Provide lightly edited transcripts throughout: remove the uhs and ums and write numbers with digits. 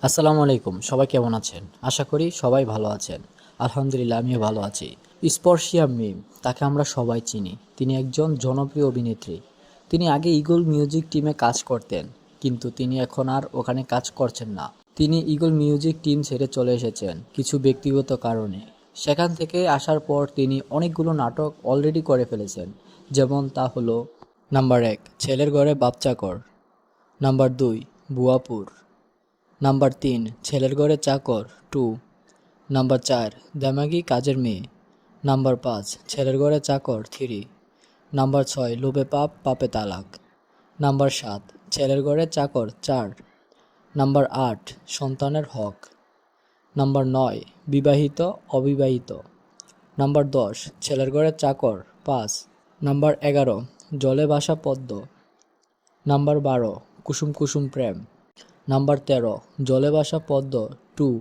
আসসালামু আলাইকুম, সবাই কেমন আছেন? আশা করি সবাই ভালো আছেন। আলহামদুলিল্লাহ আমিও ভালো আছি। স্পর্শিয়া মিম, তাকে আমরা সবাই চিনি। তিনি একজন জনপ্রিয় অভিনেত্রী। তিনি আগে ঈগল মিউজিক টিমে কাজ করতেন, কিন্তু তিনি এখন আর ওখানে কাজ করছেন না। তিনি ঈগল মিউজিক টিম ছেড়ে চলে এসেছেন কিছু ব্যক্তিগত কারণে। সেখান থেকে আসার পর তিনি অনেকগুলো নাটক অলরেডি করে ফেলেছেন। যেমন তা হলো: নাম্বার 1 ছেলের ঘরে বাপ চাকর, নাম্বার 2 বুয়াপুর, নাম্বার 3 ছেলের ঘরে চাকর 2, নাম্বার 4 দেমাগি কাজের মেয়ে, নাম্বার 5 ছেলের ঘরে চাকর 3, নাম্বার 6 লোভে পাপ পাপে তালাক, নাম্বার 7 ছেলের ঘরে চাকর 4, নাম্বার 8 সন্তানের হক, নাম্বার 9 বিবাহিত অবিবাহিত, নাম্বার 10 ছেলের ঘরে চাকর 5, নাম্বার 11 জলে ভাসা পদ্ম, নাম্বার 12 কুসুম কুসুম প্রেম, নাম্বার 13 জলে ভাসা পদ্ম 2,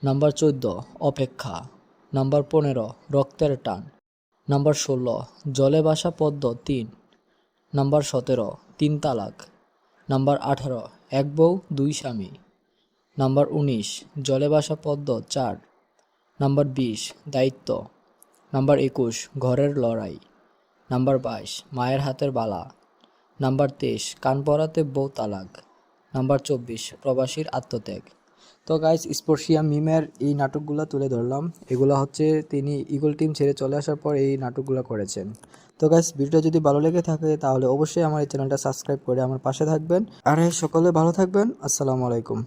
নাম্বার 14 অপেক্ষা, নাম্বার 15 রক্তের টান, নাম্বার 16 জলে ভাসা পদ্ম 3, নাম্বার 17 তিন তালাক, নাম্বার 18 এক বউ দুই স্বামী, নাম্বার 19 জলে ভাসা পদ্ম 4, নাম্বার 20 দায়িত্ব, নাম্বার 21 ঘরের লড়াই, নাম্বার 22 মায়ের হাতের বালা, নাম্বার 23 কান পরাতে বউ তালাক, নাম্বার 24 প্রবাসীর আত্মত্যাগ। তো গাইস, স্পর্শিয়া মিমের এই নাটকগুলো তুলে ধরলাম। এগুলো হচ্ছে তিনি ঈগল টিম ছেড়ে চলে আসার পর এই নাটকগুলো করেছেন। তো গাইস, ভিডিওটা যদি ভালো লেগে থাকে তাহলে অবশ্যই আমার এই চ্যানেলটা সাবস্ক্রাইব করে আমার পাশে থাকবেন। আর সকলে ভালো থাকবেন। আসসালামু আলাইকুম।